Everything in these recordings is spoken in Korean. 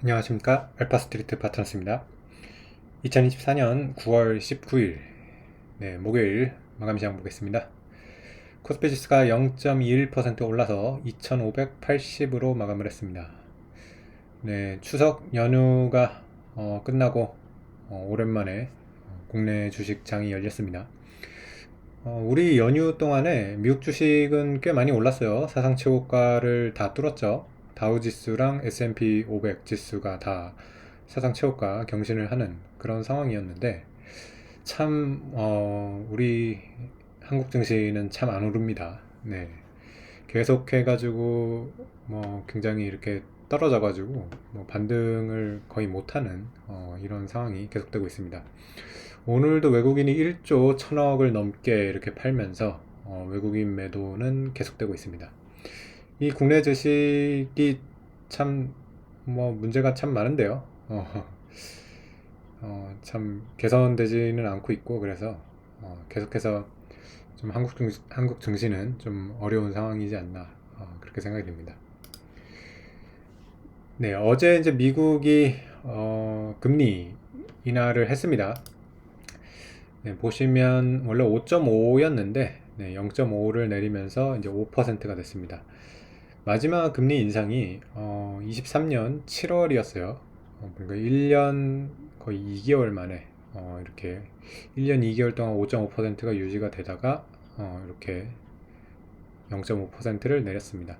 안녕하십니까. 알파스트리트 파트너스입니다. 2024년 9월 19일 목요일 마감시장 보겠습니다. 코스피 지수가 0.21% 올라서 2580으로 마감을 했습니다. 추석 연휴가 끝나고 오랜만에 국내 주식장이 열렸습니다. 우리 연휴 동안에 미국 주식은 꽤 많이 올랐어요. 사상 최고가를 다 뚫었죠. 다우지수랑 S&P 500 지수가 다 사상 최고가 경신을 하는 그런 상황이었는데 참 우리 한국 증시는 참 안 오릅니다. 계속해가지고 굉장히 이렇게 떨어져가지고 반등을 거의 못하는 이런 상황이 계속되고 있습니다. 오늘도 외국인이 1조 1000억을 넘게 이렇게 팔면서 외국인 매도는 계속되고 있습니다. 이 국내 주식이 참 문제가 참 많은데요. 참 개선되지는 않고 있고 그래서 계속해서 좀 한국 증시는 좀 어려운 상황이지 않나 그렇게 생각이 듭니다. 어제 이제 미국이 금리 인하를 했습니다. 보시면 원래 5.5였는데 0.5를 내리면서 이제 5%가 됐습니다. 마지막 금리 인상이 23년 7월이었어요. 그러니까 1년 거의 2개월 만에 이렇게 1년 2개월 동안 5.5%가 유지가 되다가 이렇게 0.5%를 내렸습니다.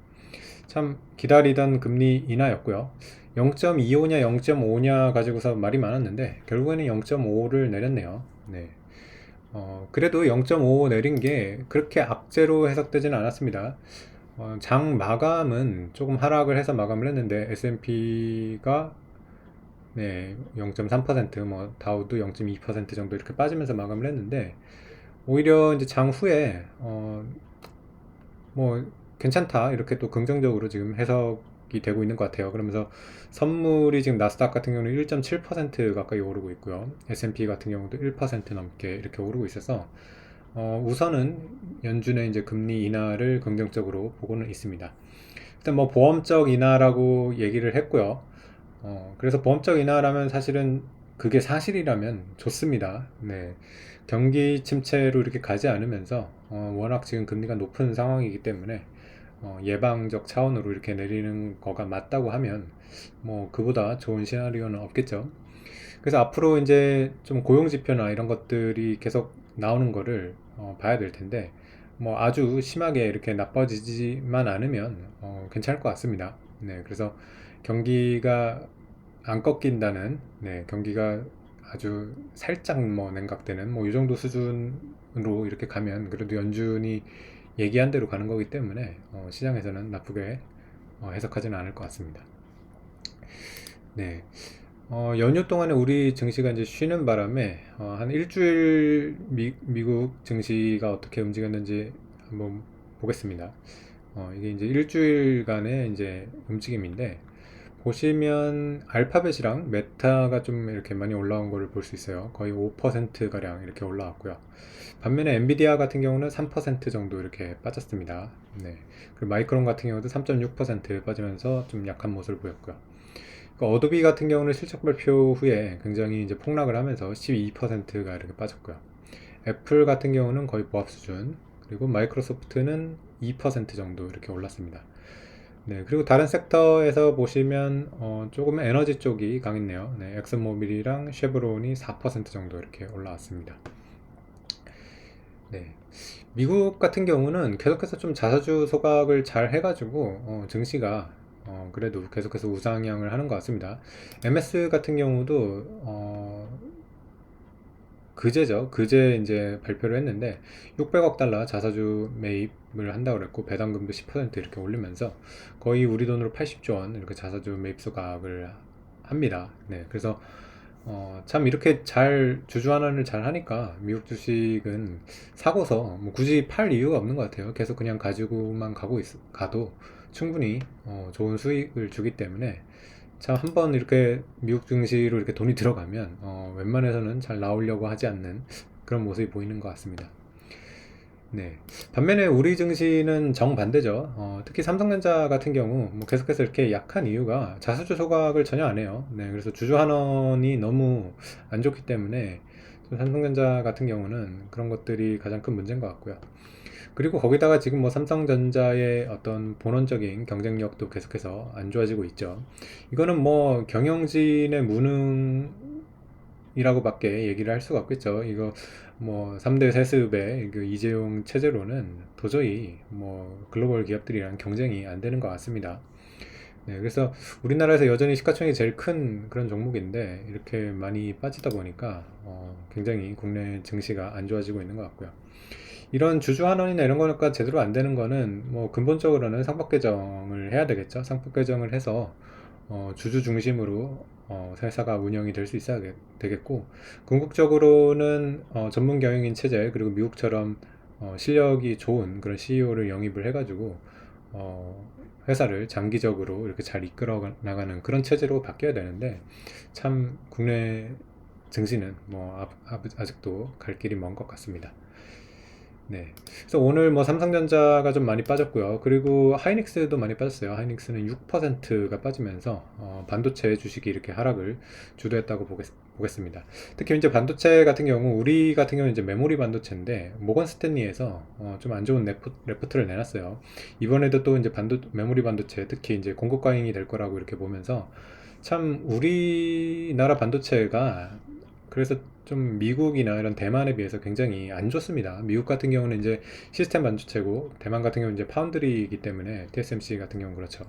참 기다리던 금리 인하였고요. 0.25냐 0.5냐 가지고서 말이 많았는데 결국에는 0.5를 내렸네요. 그래도 0.5 내린 게 그렇게 악재로 해석되지는 않았습니다. 장 마감은 조금 하락을 해서 마감을 했는데 S&P가 0.3%, 다우도 0.2% 정도 이렇게 빠지면서 마감을 했는데 오히려 이제 장 후에 괜찮다 이렇게 또 긍정적으로 지금 해석이 되고 있는 것 같아요. 그러면서 선물이 지금 나스닥 같은 경우는 1.7% 가까이 오르고 있고요. S&P 같은 경우도 1% 넘게 이렇게 오르고 있어서 우선은 연준의 이제 금리 인하를 긍정적으로 보고는 있습니다. 일단 보험적 인하라고 얘기를 했고요. 그래서 보험적 인하라면 사실은 그게 사실이라면 좋습니다. 경기 침체로 이렇게 가지 않으면서 워낙 지금 금리가 높은 상황이기 때문에 예방적 차원으로 이렇게 내리는 거가 맞다고 하면 그보다 좋은 시나리오는 없겠죠. 그래서 앞으로 이제 좀 고용 지표나 이런 것들이 계속 나오는 거를 봐야 될 텐데 아주 심하게 이렇게 나빠지지만 않으면 괜찮을 것 같습니다. 그래서 경기가 안 꺾인다는 경기가 아주 살짝 냉각되는 이 정도 수준으로 이렇게 가면 그래도 연준이 얘기한 대로 가는 거기 때문에 시장에서는 나쁘게 해석하지는 않을 것 같습니다. 연휴 동안에 우리 증시가 이제 쉬는 바람에 한 일주일 미국 증시가 어떻게 움직였는지 한번 보겠습니다. 이게 이제 일주일간의 이제 움직임인데 보시면 알파벳이랑 메타가 좀 이렇게 많이 올라온 거를 볼 수 있어요. 거의 5% 가량 이렇게 올라왔고요. 반면에 엔비디아 같은 경우는 3% 정도 이렇게 빠졌습니다. 그리고 마이크론 같은 경우도 3.6% 빠지면서 좀 약한 모습을 보였고요. 어도비 같은 경우는 실적 발표 후에 굉장히 이제 폭락을 하면서 12%가 이렇게 빠졌고요. 애플 같은 경우는 거의 보합 수준, 그리고 마이크로소프트는 2% 정도 이렇게 올랐습니다. 그리고 다른 섹터에서 보시면 조금 에너지 쪽이 강했네요. 엑슨모빌이랑 쉐브론이 4% 정도 이렇게 올라왔습니다. 미국 같은 경우는 계속해서 좀 자사주 소각을 잘 해가지고 증시가 그래도 계속해서 우상향을 하는 것 같습니다. MS 같은 경우도 그제 이제 발표를 했는데 600억 달러 자사주 매입을 한다고 그랬고 배당금도 10% 이렇게 올리면서 거의 우리 돈으로 80조 원 이렇게 자사주 매입 소각을 합니다. 그래서 참 이렇게 잘 주주 환원을 잘 하니까 미국 주식은 사고서 굳이 팔 이유가 없는 것 같아요. 계속 그냥 가지고만 가도 충분히 좋은 수익을 주기 때문에 참 한번 이렇게 미국 증시로 이렇게 돈이 들어가면 웬만해서는 잘 나오려고 하지 않는 그런 모습이 보이는 것 같습니다. 네. 반면에 우리 증시는 정반대죠. 특히 삼성전자 같은 경우 뭐 계속해서 이렇게 약한 이유가 자사주 소각을 전혀 안 해요. 네, 그래서 주주 환원이 너무 안 좋기 때문에 좀 삼성전자 같은 경우는 그런 것들이 가장 큰 문제인 것 같고요. 그리고 거기다가 지금 뭐 삼성전자의 어떤 본원적인 경쟁력도 계속해서 안 좋아지고 있죠. 이거는 뭐 경영진의 무능이라고밖에 얘기를 할 수가 없겠죠. 이거 뭐 3대 세습의 그 이재용 체제로는 도저히 뭐 글로벌 기업들이랑 경쟁이 안 되는 것 같습니다. 네, 그래서 우리나라에서 여전히 시가총액이 제일 큰 그런 종목인데 이렇게 많이 빠지다 보니까 굉장히 국내 증시가 안 좋아지고 있는 것 같고요. 이런 주주 환원이나 이런 거니까 제대로 안 되는 거는 뭐 근본적으로는 상법 개정을 해야 되겠죠. 상법 개정을 해서 주주 중심으로 회사가 운영이 될 수 있어야 되겠고, 궁극적으로는 전문 경영인 체제, 그리고 미국처럼 실력이 좋은 그런 CEO를 영입을 해가지고 회사를 장기적으로 이렇게 잘 이끌어 나가는 그런 체제로 바뀌어야 되는데, 참 국내 증시는 뭐 아직도 갈 길이 먼 것 같습니다. 네. 그래서 오늘 뭐 삼성전자가 좀 많이 빠졌고요. 그리고 하이닉스도 많이 빠졌어요. 하이닉스는 6%가 빠지면서 반도체 주식이 이렇게 하락을 주도했다고 보겠습니다. 특히 이제 반도체 같은 경우 우리 같은 경우는 이제 메모리 반도체인데 모건 스탠리에서 좀 안 좋은 레포트를 내놨어요. 이번에도 또 이제 메모리 반도체 특히 이제 공급 과잉이 될 거라고 이렇게 보면서 참 우리나라 반도체가 그래서 좀 미국이나 이런 대만에 비해서 굉장히 안 좋습니다. 미국 같은 경우는 이제 시스템 반도체고 대만 같은 경우는 이제 파운드리이기 때문에 TSMC 같은 경우는 그렇죠.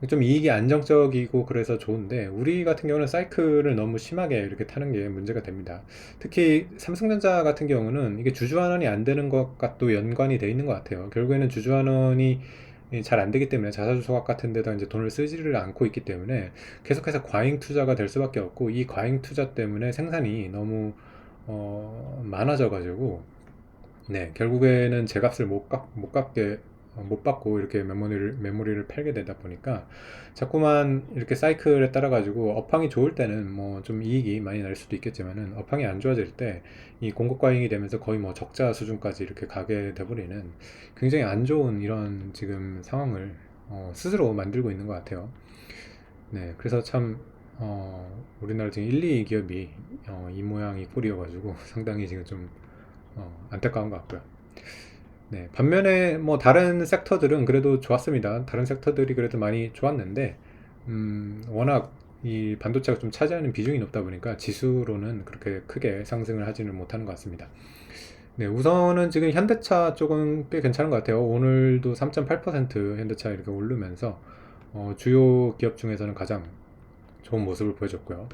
좀 이익이 안정적이고 그래서 좋은데 우리 같은 경우는 사이클을 너무 심하게 이렇게 타는 게 문제가 됩니다. 특히 삼성전자 같은 경우는 이게 주주환원이 안 되는 것과 또 연관이 돼 있는 것 같아요. 결국에는 주주환원이 잘 안 되기 때문에 자사주 소각 같은 데다 이제 돈을 쓰지를 않고 있기 때문에 계속해서 과잉 투자가 될 수밖에 없고 이 과잉 투자 때문에 생산이 너무 많아져 가지고 네, 결국에는 제값을 못 갚게 못 받고 이렇게 메모리를 팔게 되다 보니까 자꾸만 이렇게 사이클에 따라 가지고 업황이 좋을 때는 뭐 좀 이익이 많이 날 수도 있겠지만은 업황이 안 좋아질 때 이 공급 과잉이 되면서 거의 뭐 적자 수준까지 이렇게 가게 돼버리는 굉장히 안 좋은 이런 지금 상황을 스스로 만들고 있는 것 같아요. 네, 그래서 참 우리나라 지금 1, 2 기업이 이 모양이 꼴이어가지고 상당히 지금 좀 안타까운 것 같고요. 네, 반면에 뭐 다른 섹터들은 그래도 좋았습니다. 다른 섹터들이 그래도 많이 좋았는데, 워낙 이 반도체가 좀 차지하는 비중이 높다 보니까 지수로는 그렇게 크게 상승을 하지는 못하는 것 같습니다. 네, 우선은 지금 현대차 쪽은 꽤 괜찮은 것 같아요. 오늘도 3.8% 현대차 이렇게 오르면서 주요 기업 중에서는 가장 좋은 모습을 보여줬고요.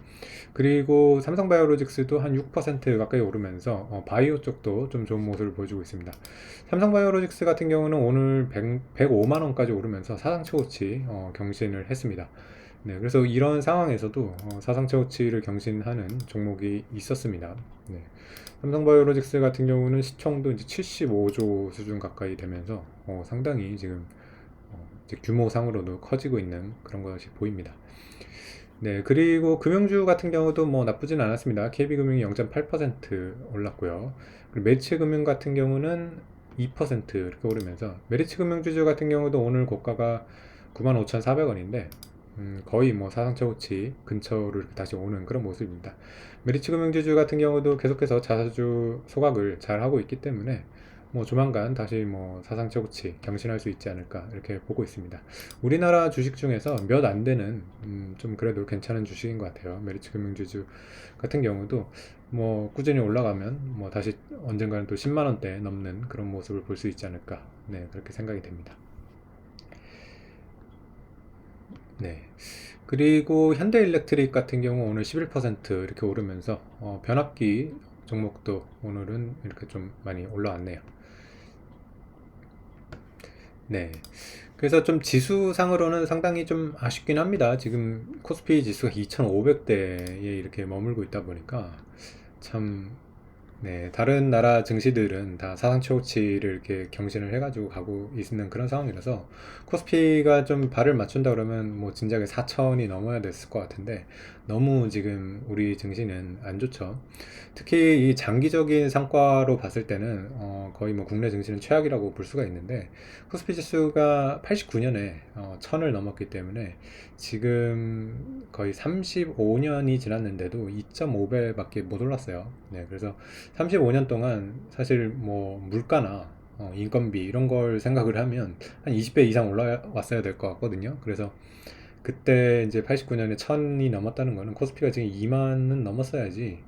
그리고 삼성바이오로직스도 한 6% 가까이 오르면서 바이오 쪽도 좀 좋은 모습을 보여주고 있습니다. 삼성바이오로직스 같은 경우는 오늘 105만 원까지 오르면서 사상 최고치 경신을 했습니다. 네, 그래서 이런 상황에서도 사상 최고치를 경신하는 종목이 있었습니다. 네. 삼성바이오로직스 같은 경우는 시총도 이제 75조 수준 가까이 되면서 상당히 지금 이제 규모상으로도 커지고 있는 그런 것이 보입니다. 네, 그리고 금융주 같은 경우도 뭐 나쁘진 않았습니다. KB금융이 0.8% 올랐고요. 그리고 메리츠금융 같은 경우는 2% 이렇게 오르면서 메리츠금융주주 같은 경우도 오늘 고가가 95,400원인데 거의 뭐 사상 최고치 근처로 이렇게 다시 오는 그런 모습입니다. 메리츠금융주주 같은 경우도 계속해서 자사주 소각을 잘 하고 있기 때문에 뭐 조만간 다시 뭐 사상 최고치 경신할 수 있지 않을까 이렇게 보고 있습니다. 우리나라 주식 중에서 몇 안 되는 좀 그래도 괜찮은 주식인 것 같아요. 메리츠금융주주 같은 경우도 뭐 꾸준히 올라가면 뭐 다시 언젠가는 또 10만 원대 넘는 그런 모습을 볼 수 있지 않을까 네 그렇게 생각이 됩니다. 네. 그리고 현대일렉트릭 같은 경우 오늘 11% 이렇게 오르면서 변압기 종목도 오늘은 이렇게 좀 많이 올라왔네요. 네. 그래서 좀 지수상으로는 상당히 좀 아쉽긴 합니다. 지금 코스피 지수가 2,500대에 이렇게 머물고 있다 보니까 참 네, 다른 나라 증시들은 다 사상 최고치를 이렇게 경신을 해가지고 가고 있는 그런 상황이라서 코스피가 좀 발을 맞춘다 그러면 뭐 진작에 4천이 넘어야 됐을 것 같은데 너무 지금 우리 증시는 안 좋죠. 특히 이 장기적인 성과로 봤을 때는 거의 뭐 국내 증시는 최악이라고 볼 수가 있는데 코스피 지수가 89년에 1000을 넘었기 때문에 지금 거의 35년이 지났는데도 2.5배밖에 못 올랐어요. 네, 그래서 35년 동안 사실 뭐 물가나 인건비 이런 걸 생각을 하면 한 20배 이상 올라왔어야 될 것 같거든요. 그래서 그때 이제 89년에 1000이 넘었다는 거는 코스피가 지금 2만은 넘었어야지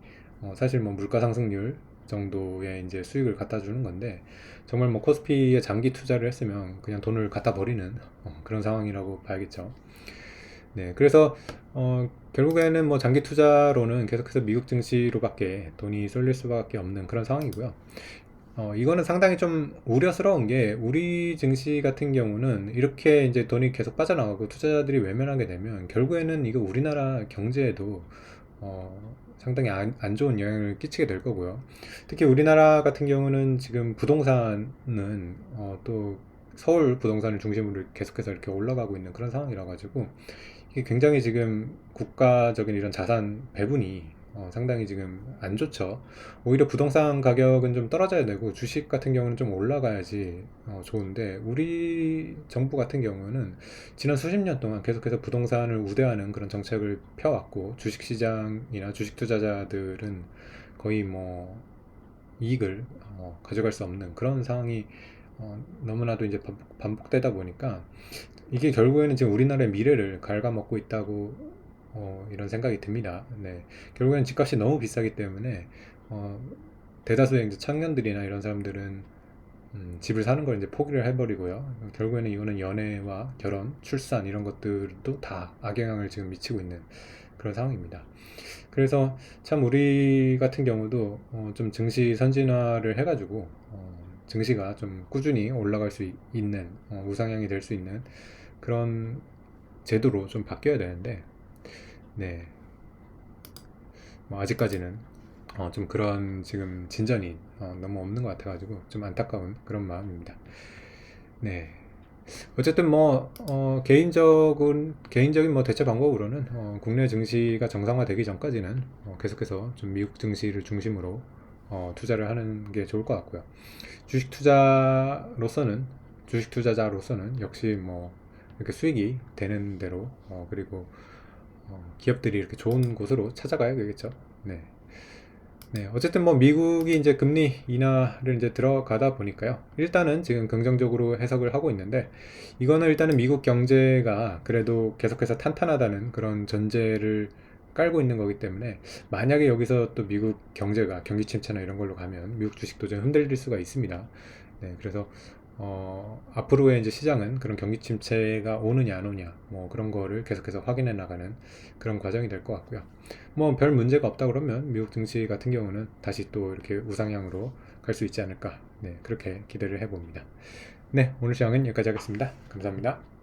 사실 뭐 물가 상승률 정도의 이제 수익을 갖다 주는 건데 정말 뭐 코스피에 장기 투자를 했으면 그냥 돈을 갖다 버리는 그런 상황이라고 봐야겠죠. 네, 그래서 결국에는 뭐 장기 투자로는 계속해서 미국 증시로밖에 돈이 쏠릴 수밖에 없는 그런 상황이고요. 이거는 상당히 좀 우려스러운 게 우리 증시 같은 경우는 이렇게 이제 돈이 계속 빠져나가고 투자자들이 외면하게 되면 결국에는 이거 우리나라 경제에도 상당히 안 좋은 영향을 끼치게 될 거고요. 특히 우리나라 같은 경우는 지금 부동산은 또 서울 부동산을 중심으로 계속해서 이렇게 올라가고 있는 그런 상황이라 가지고 이게 굉장히 지금 국가적인 이런 자산 배분이 상당히 지금 안 좋죠. 오히려 부동산 가격은 좀 떨어져야 되고 주식 같은 경우는 좀 올라가야지 좋은데 우리 정부 같은 경우는 지난 수십 년 동안 계속해서 부동산을 우대하는 그런 정책을 펴왔고 주식시장이나 주식 투자자들은 거의 뭐 이익을 가져갈 수 없는 그런 상황이 너무나도 이제 반복되다 보니까 이게 결국에는 지금 우리나라의 미래를 갉아먹고 있다고 이런 생각이 듭니다. 네. 결국에는 집값이 너무 비싸기 때문에 어, 대다수의 이제 청년들이나 이런 사람들은 집을 사는 걸 이제 포기를 해버리고요. 결국에는 이거는 연애와 결혼, 출산 이런 것들도 다 악영향을 지금 미치고 있는 그런 상황입니다. 그래서 참 우리 같은 경우도 좀 증시 선진화를 해가지고 증시가 좀 꾸준히 올라갈 수 있는 우상향이 될 수 있는 그런 제도로 좀 바뀌어야 되는데 네, 뭐 아직까지는 좀 그런 지금 진전이 너무 없는 것 같아가지고 좀 안타까운 그런 마음입니다. 네. 어쨌든 뭐 개인적인 뭐 대처 방법으로는 국내 증시가 정상화되기 전까지는 계속해서 좀 미국 증시를 중심으로 투자를 하는 게 좋을 것 같고요. 주식 투자로서는 주식 투자자로서는 역시 뭐 이렇게 수익이 되는 대로 그리고 기업들이 이렇게 좋은 곳으로 찾아가야 되겠죠. 네. 네, 어쨌든 뭐 미국이 이제 금리 인하를 이제 들어가다 보니까요. 일단은 지금 긍정적으로 해석을 하고 있는데 이거는 일단은 미국 경제가 그래도 계속해서 탄탄하다는 그런 전제를 깔고 있는 거기 때문에 만약에 여기서 또 미국 경제가 경기 침체나 이런 걸로 가면 미국 주식도 좀 흔들릴 수가 있습니다. 네, 그래서 앞으로의 이제 시장은 그런 경기 침체가 오느냐 안 오냐 뭐 그런 거를 계속해서 확인해 나가는 그런 과정이 될 것 같고요. 뭐 별 문제가 없다 그러면 미국 증시 같은 경우는 다시 또 이렇게 우상향으로 갈 수 있지 않을까. 네, 그렇게 기대를 해봅니다. 네, 오늘 시황은 여기까지 하겠습니다. 감사합니다.